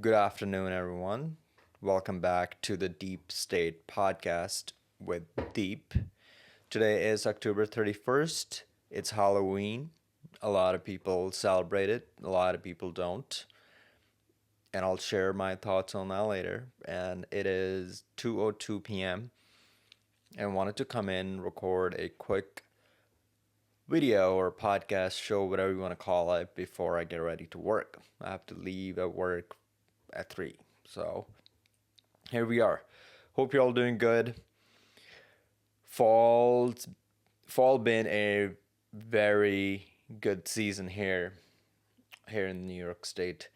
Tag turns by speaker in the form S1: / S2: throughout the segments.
S1: Good afternoon, everyone. Welcome back to the Deep State podcast with Deep. Today is October 31st. It's Halloween. A lot of people celebrate it, a lot of people don't. And I'll share my thoughts on that later. And it is 2:02 p.m. and wanted to come in, record a quick video or podcast show, whatever you want to call it, before I get ready to work. I have to leave at work at 3. So here we are. Hope you're all doing good. Fall's fall been a very good season here in New York State.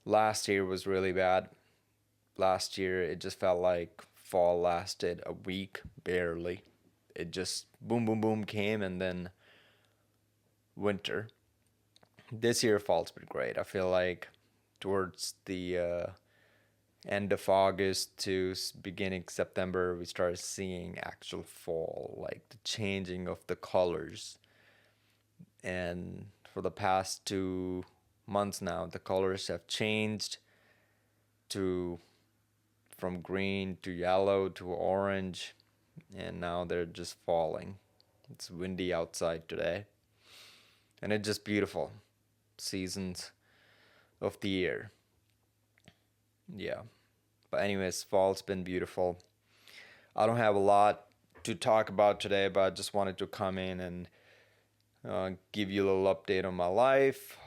S1: Last year was really bad. Last year it just felt like fall lasted a week barely. It just boom boom boom came and then winter. This year fall's been great. I feel like towards the end of August to beginning September, we started seeing actual fall, like the changing of the colors. And for the past 2 months now, the colors have changed to from green to yellow to orange, and now they're just falling. It's windy outside today, and it's just beautiful seasons of the year. Yeah. But anyways, fall's been beautiful. I don't have a lot to talk about today, but I just wanted to come in and give you a little update on my life.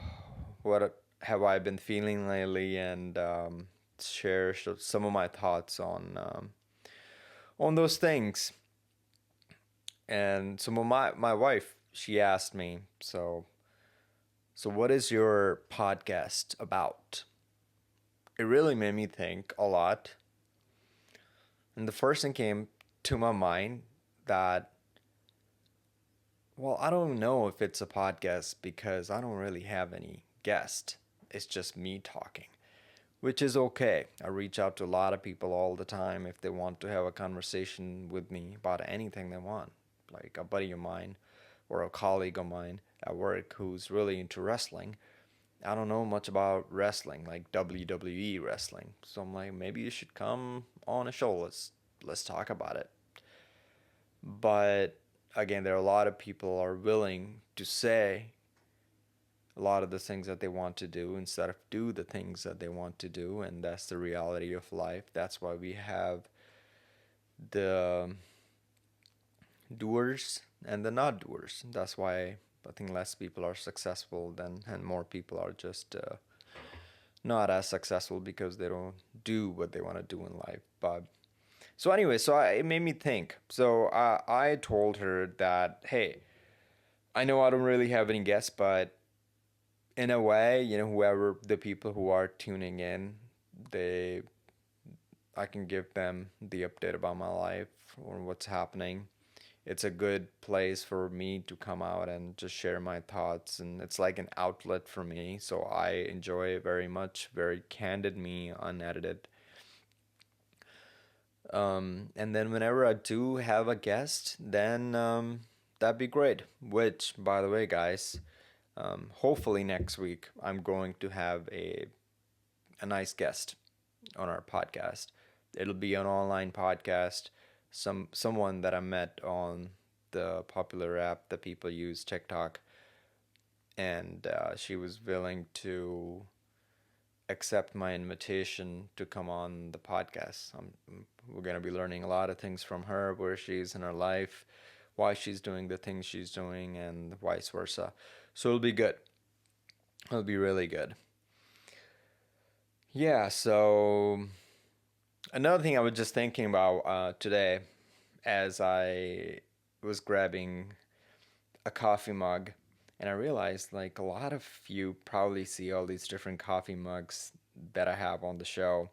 S1: What have I been feeling lately, and share some of my thoughts on those things. And some of my wife, she asked me, so what is your podcast about? It really made me think a lot. And the first thing came to my mind that, well, I don't know if it's a podcast because I don't really have any guest. It's just me talking, which is okay. I reach out to a lot of people all the time if they want to have a conversation with me about anything they want. Like a buddy of mine or a colleague of mine at work who's really into wrestling. I don't know much about wrestling, like WWE wrestling. So I'm like, maybe you should come on a show. Let's talk about it. But again, there are a lot of people are willing to say a lot of the things that they want to do instead of do the things that they want to do, and that's the reality of life. That's why we have the doers and the not doers. That's why I think less people are successful than and more people are just not as successful because they don't do what they want to do in life. But so anyway, it made me think. So I told her that, hey, I know I don't really have any guests, but in a way, whoever the people who are tuning in, they I can give them the update about my life or what's happening. It's a good place for me to come out and just share my thoughts, and it's like an outlet for me. So I enjoy it very much, very candid me, unedited. And then whenever I do have a guest, then that'd be great. Which, by the way, guys, hopefully next week I'm going to have a nice guest on our podcast. It'll be an online podcast. Someone that I met on the popular app that people use, TikTok, and she was willing to accept my invitation to come on the podcast. We're going to be learning a lot of things from her, where she's in her life, why she's doing the things she's doing, and vice versa. So it'll be good. It'll be really good. Yeah, so another thing I was just thinking about today as I was grabbing a coffee mug, and I realized like a lot of you probably see all these different coffee mugs that I have on the show,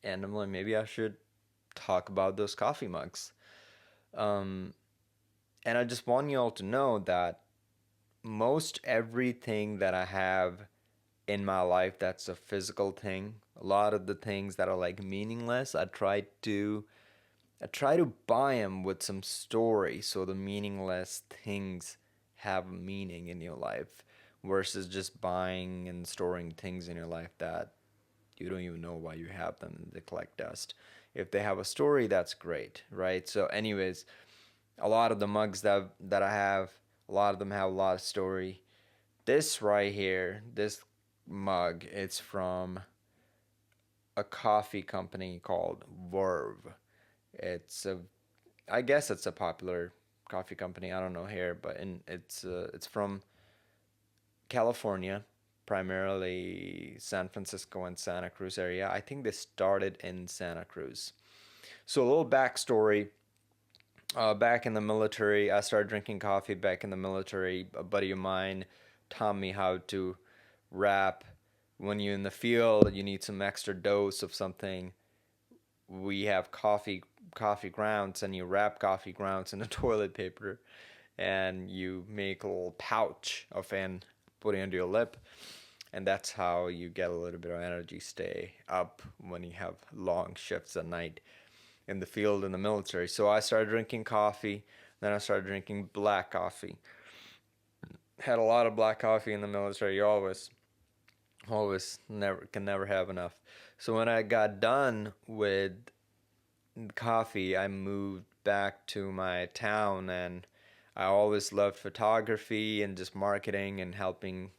S1: and I'm like, maybe I should talk about those coffee mugs. Um, and I just want you all to know that most everything that I have in my life that's a physical thing, a lot of the things that are like meaningless, I try to buy them with some story so the meaningless things have meaning in your life. versus just buying and storing things in your life that you don't even know why you have them and they collect dust. If they have a story, that's great, right? So, anyways, a lot of the mugs that I have, a lot of them have a lot of story. This right here, this mug, it's from a coffee company called Verve. It's a, I guess it's a popular coffee company. I don't know here, but it's from California, primarily San Francisco and Santa Cruz area. I think they started in Santa Cruz. So a little backstory. Back in the military, I started drinking coffee back in the military. A buddy of mine taught me how to wrap. When you're in the field, you need some extra dose of something. We have coffee grounds, and you wrap coffee grounds in the toilet paper, and you make a little pouch of and put it under your lip, and that's how you get a little bit of energy, stay up when you have long shifts at night in the field in the military. So I started drinking coffee, then I started drinking black coffee. Had a lot of black coffee in the military. You always never have enough. So when I got done with coffee, I moved back to my town, and I always loved photography and just marketing and helping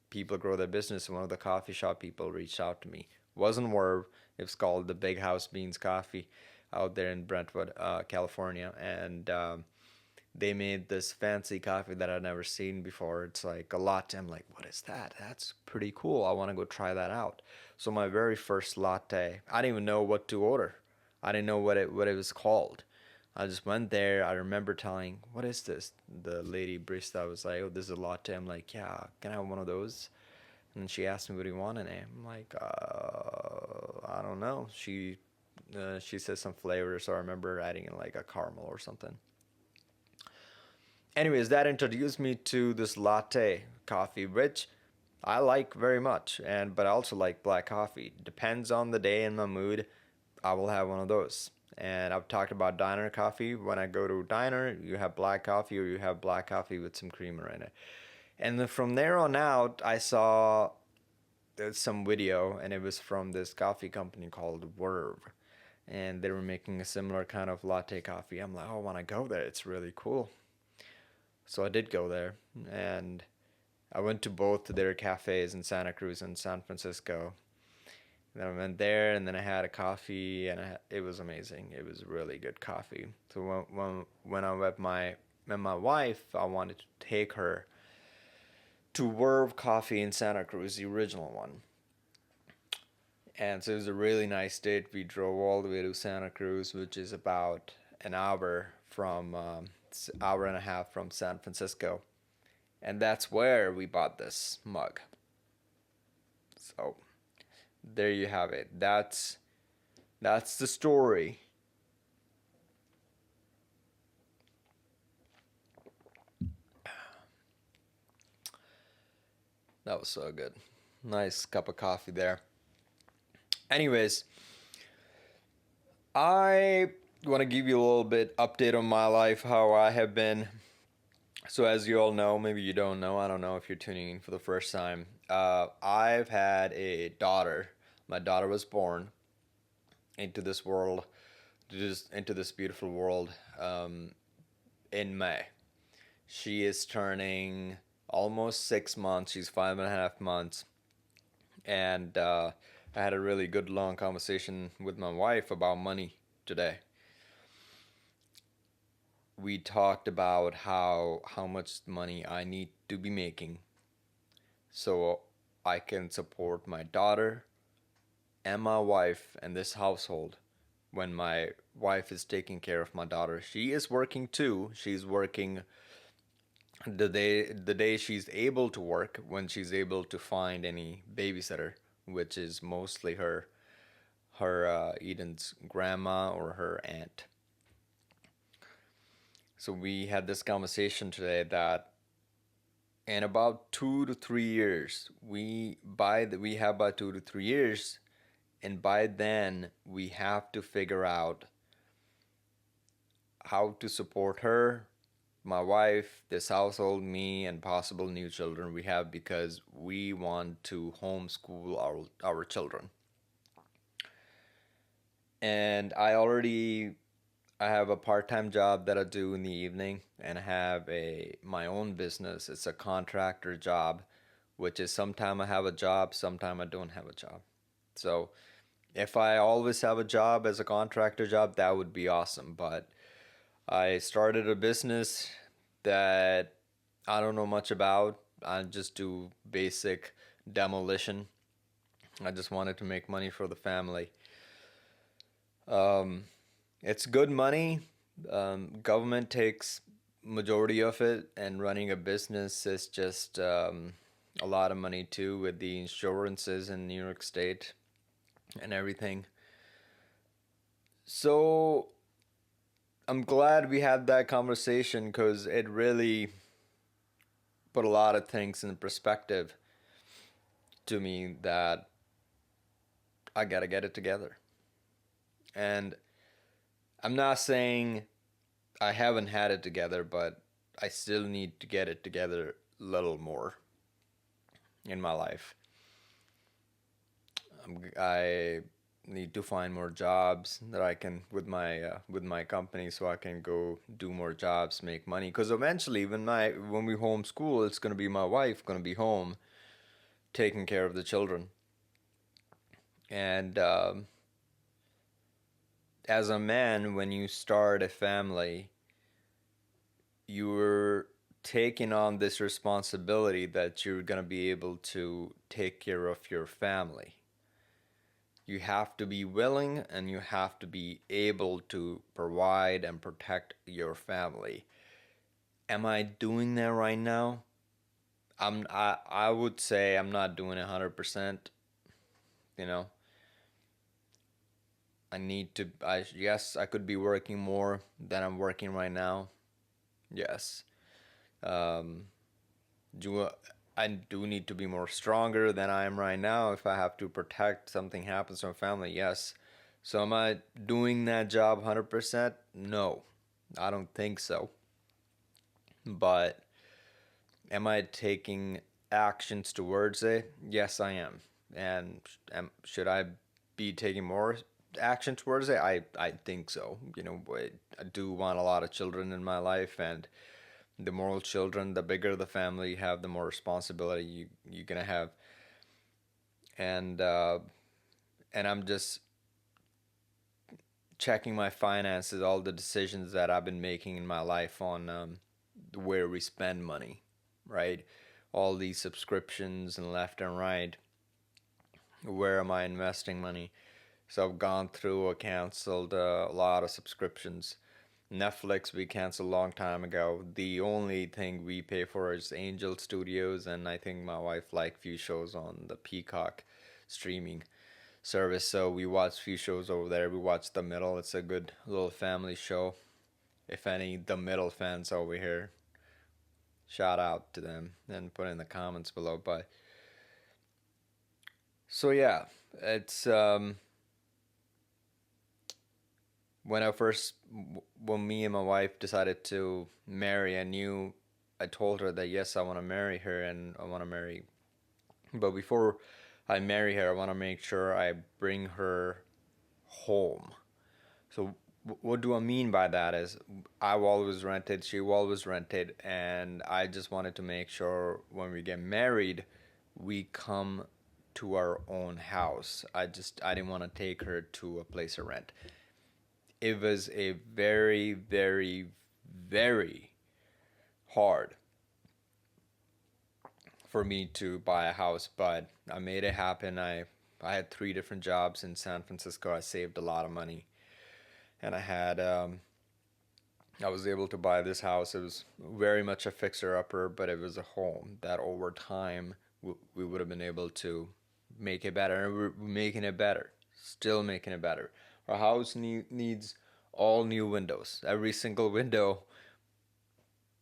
S1: people grow their business. One of the coffee shop people reached out to me. It wasn't Verve. It was called the Big House Beans Coffee out there in Brentwood, California, and they made this fancy coffee that I'd never seen before. It's like a latte. I'm like, what is that? That's pretty cool. I want to go try that out. So my very first latte, I didn't even know what to order. I didn't know what it was called. I just went there. I remember telling, "What is this?" The lady barista was like, "Oh, this is a latte." I'm like, "Yeah, can I have one of those?" And then she asked me, "What do you want in it?" I'm like, "I don't know." She said some flavor, so I remember adding in like a caramel or something. Anyways, that introduced me to this latte coffee, which I like very much, and but I also like black coffee. Depends on the day and my mood. I will have one of those. And I've talked about diner coffee. When I go to a diner, you have black coffee or you have black coffee with some creamer in it. And then from there on out, I saw some video, and it was from this coffee company called Verve. And they were making a similar kind of latte coffee. I'm like, oh, I want to go there. It's really cool. So I did go there, and I went to both their cafes in Santa Cruz and San Francisco. And then I went there, and then I had a coffee, and it was amazing. It was really good coffee. So when I met my wife, I wanted to take her to Verve Coffee in Santa Cruz, the original one. And so it was a really nice date. We drove all the way to Santa Cruz, which is about an hour from hour and a half from San Francisco, and that's where we bought this mug. So there you have it. That's the story. That was so good. Nice cup of coffee there. Anyways, I want to give you a little bit update on my life, how I have been. So as you all know, maybe you don't know, I don't know if you're tuning in for the first time. I've had a daughter. My daughter was born into this world, just into this beautiful world, in May. She is turning almost 6 months. She's 5.5 months, and I had a really good long conversation with my wife about money today. We talked about how much money I need to be making so I can support my daughter and my wife and this household when my wife is taking care of my daughter. She is working too. She's working the day she's able to work, when she's able to find any babysitter, which is mostly her Eden's grandma or her aunt. So we had this conversation today that in about 2 to 3 years, we have about 2 to 3 years, and by then we have to figure out how to support her my wife, this household, me, and possible new children we have because we want to homeschool our children. And I have a part-time job that I do in the evening, and I have a my own business. It's a contractor job, which is sometime I have a job, sometime I don't have a job. So if I always have a job as a contractor job, that would be awesome. But I started a business that I don't know much about. I just do basic demolition. I just wanted to make money for the family. Um, it's good money. Government takes majority of it, and running a business is just a lot of money too, with the insurances in New York State and everything. So I'm glad we had that conversation because it really put a lot of things in perspective to me that I gotta get it together. And I'm not saying I haven't had it together, but I still need to get it together a little more in my life. I need to find more jobs that I can with my company, so I can go do more jobs, make money. Because eventually, when we homeschool, it's gonna be my wife gonna be home taking care of the children. And as a man, when you start a family, you're taking on this responsibility that you're gonna be able to take care of your family. You have to be willing and you have to be able to provide and protect your family. Am I doing that right now? I would say I'm not doing it 100%, you know. Yes, I could be working more than I'm working right now. Yes. Um do I do need to be more stronger than I am right now if I have to protect something happens to my family. Yes. So am I doing that job 100%? No. I don't think so. But am I taking actions towards it? Yes, I am. And should I be taking more action towards it? I think so. I do want a lot of children in my life, and the more children, the bigger the family you have, the more responsibility you're gonna have. And I'm just checking my finances, all the decisions that I've been making in my life on where we spend money, right? All these subscriptions and left and right. Where am I investing money? So I've gone through or canceled a lot of subscriptions. Netflix we canceled a long time ago. The only thing we pay for is Angel Studios, and I think my wife liked few shows on the Peacock streaming service. So we watched few shows over there. We watched The Middle. It's a good little family show. If any The Middle fans over here, shout out to them and put in the comments below. But so yeah, it's when I first when me and my wife decided to marry, I told her that yes, I want to marry her and I want to marry. But before I marry her, I want to make sure I bring her home. So what do I mean by that is I've always rented, she always rented, and I just wanted to make sure when we get married, we come to our own house. I didn't want to take her to a place of rent. It was a very, very, very hard for me to buy a house, but I made it happen. I had three different jobs in San Francisco. I saved a lot of money, and I was able to buy this house. It was very much a fixer upper, but it was a home that over time we would have been able to make it better, and we're making it better, still making it better. Our house needs all new windows. Every single window,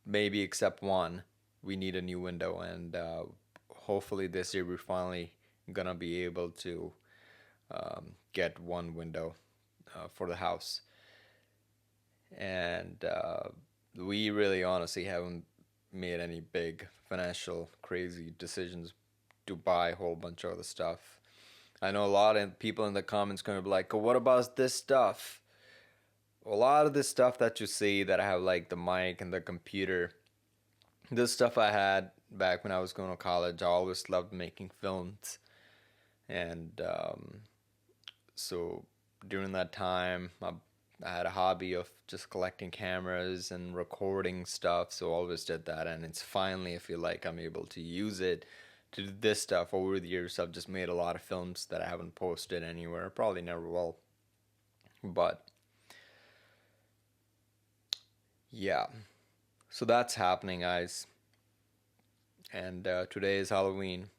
S1: maybe except one, we need a new window, and hopefully this year we're finally gonna be able to get one window for the house. And we really honestly haven't made any big financial crazy decisions to buy a whole bunch of other stuff. I know a lot of people in the comments going to be like, oh, what about this stuff? A lot of this stuff that you see that I have, like the mic and the computer, this stuff I had back when I was going to college. I always loved making films. And so during that time, I had a hobby of just collecting cameras and recording stuff. So I always did that. And it's finally, I feel like I'm able to use it to do this stuff. Over the years, I've just made a lot of films that I haven't posted anywhere. Probably never will. But yeah, so that's happening, guys. And today is Halloween.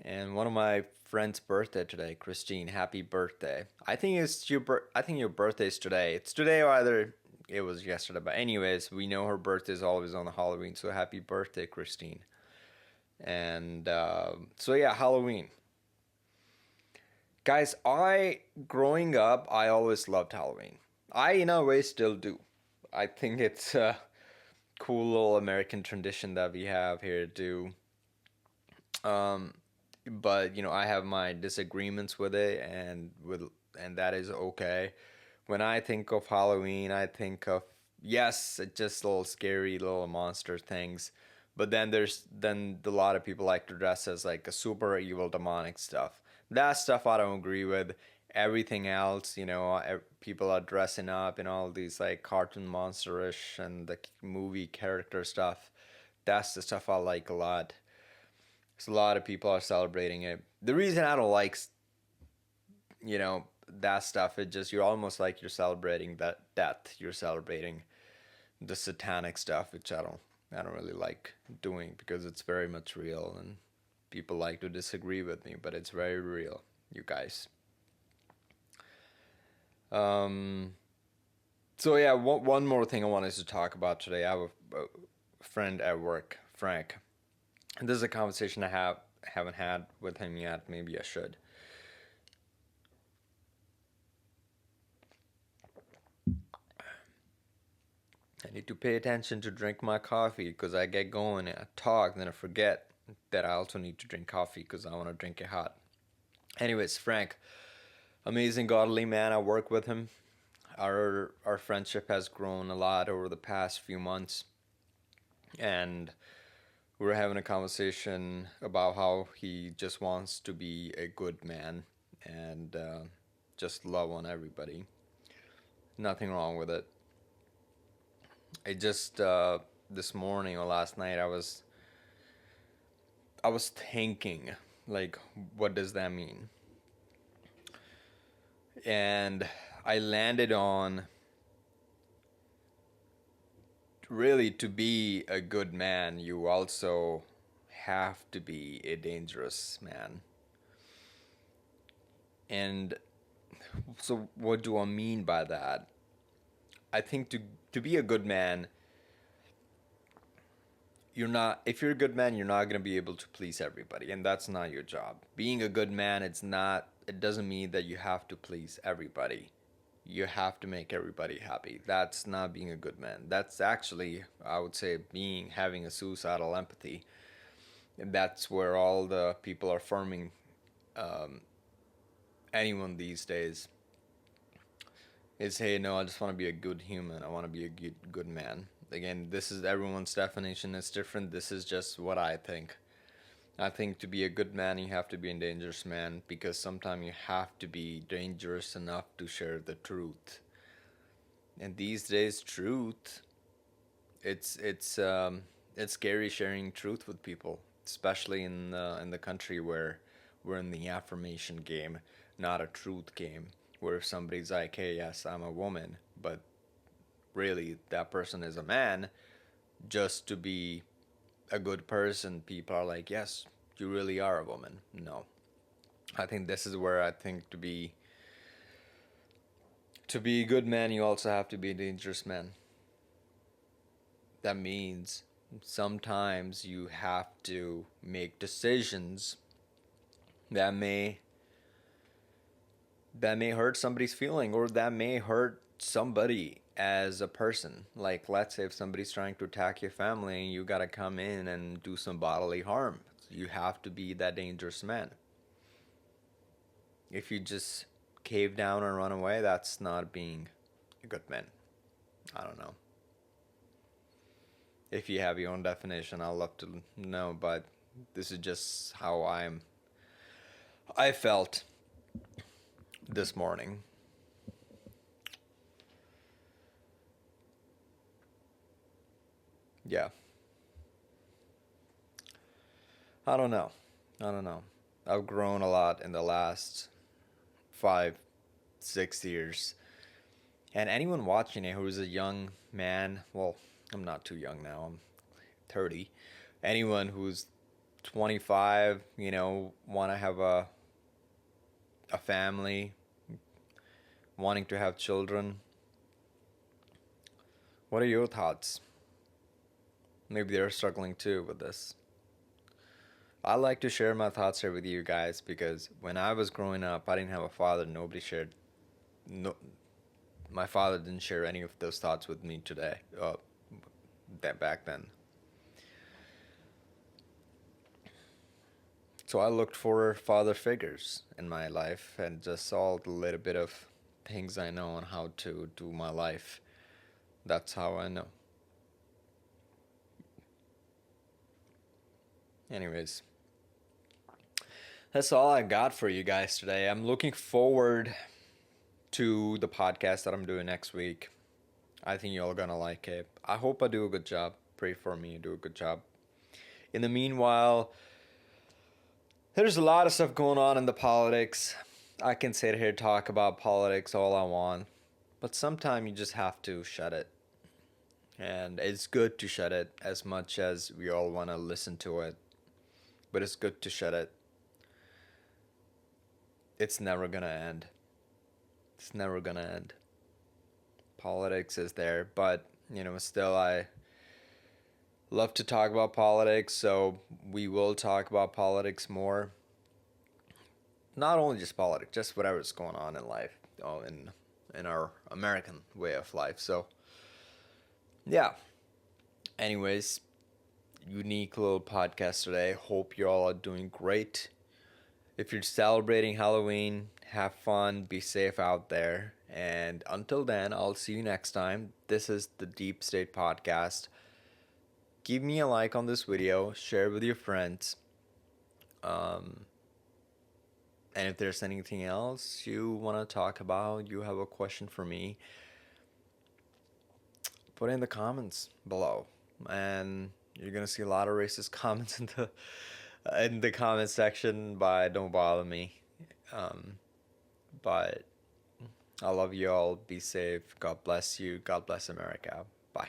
S1: And one of my friend's birthday today, Christine. Happy birthday! I think your birthday is today. It's today, or either it was yesterday. But anyways, we know her birthday is always on the Halloween. So happy birthday, Christine! And so yeah, Halloween, guys. I growing up, I always loved Halloween. I in a way still do. I think it's a cool little American tradition that we have here too. Um, but I have my disagreements with it, and that is okay. When I think of Halloween, I think of, yes, it's just little scary little monster things, but then a lot of people like to dress as like a super evil demonic stuff. That stuff I don't agree with. Everything else, people are dressing up in all these like cartoon monsterish and the movie character stuff. That's the stuff I like a lot. So a lot of people are celebrating it. The reason I don't like, that stuff, is just you're almost like you're celebrating that death. You're celebrating the satanic stuff, which I don't really like doing because it's very much real, and people like to disagree with me, but it's very real, you guys. Um, so yeah, one more thing I wanted to talk about today. I have a friend at work, Frank. And this is a conversation haven't had with him yet. Maybe I should. I need to pay attention to drink my coffee because I get going and I talk, then I forget that I also need to drink coffee because I want to drink it hot. Anyways, Frank, amazing godly man. I work with him. Our friendship has grown a lot over the past few months, and we were having a conversation about how he just wants to be a good man and just love on everybody. Nothing wrong with it. I just this morning or last night I was thinking, like, what does that mean? And I landed on, really, to be a good man, you also have to be a dangerous man. And so what do I mean by that? I think to be a good man, you're not if you're a good man, you're not going to be able to please everybody, and that's not your job. Being a good man, it doesn't mean that you have to please everybody. You have to make everybody happy. That's not being a good man. That's actually, I would say, being having a suicidal empathy. And that's where all the people are forming, anyone these days, is, hey, no, I just want to be a good human. I want to be a good man. Again, this is everyone's definition is different. This is just what I think. I think to be a good man, you have to be a dangerous man, because sometimes you have to be dangerous enough to share the truth. And these days, truth, it's scary sharing truth with people, especially in the country where we're in the affirmation game, not a truth game. Where if somebody's like, "Hey, yes, I'm a woman," but really that person is a man, just to be a good person, people are like, "Yes, you really are a woman." No, I think this is where I think to be a good man, you also have to be a dangerous man. That means sometimes you have to make decisions that may hurt somebody's feeling, or that may hurt somebody as a person. Like, let's say if somebody's trying to attack your family, you gotta come in and do some bodily harm. You have to be that dangerous man. If you just cave down and run away, that's not being a good man. I don't know. If you have your own definition, I'd love to know, but this is just how I felt this morning. Yeah. I don't know. I don't know. I've grown a lot in the last 5, 6 years. And anyone watching it who's a young man, well, I'm not too young now, I'm 30. Anyone who's 25, want to have a family, wanting to have children, what are your thoughts? Maybe they're struggling too with this. I like to share my thoughts here with you guys because when I was growing up, I didn't have a father. Nobody shared. No, my father didn't share any of those thoughts with me today. That back then. So I looked for father figures in my life and just saw the little bit of things I know on how to do my life. That's how I know. Anyways, that's all I got for you guys today. I'm looking forward to the podcast that I'm doing next week. I think you're all gonna like it. I hope I do a good job. Pray for me, do a good job. In the meanwhile, there's a lot of stuff going on in the politics. I can sit here talk about politics all I want, but sometimes you just have to shut it. And it's good to shut it as much as we all want to listen to it. But it's good to shut it. It's never gonna end. It's never gonna end. Politics is there, but still I love to talk about politics, so we will talk about politics more. Not only just politics, just whatever's going on in life, in our American way of life. So yeah. Anyways, unique little podcast today. Hope you all are doing great. If you're celebrating Halloween, have fun, be safe out there. And until then, I'll see you next time. This is the Deep State Podcast. Give me a like on this video, share with your friends. And if there's anything else you want to talk about, you have a question for me, put it in the comments below. And you're going to see a lot of racist comments in the comment section, but don't bother me. But I love you all. Be safe. God bless you. God bless America. Bye.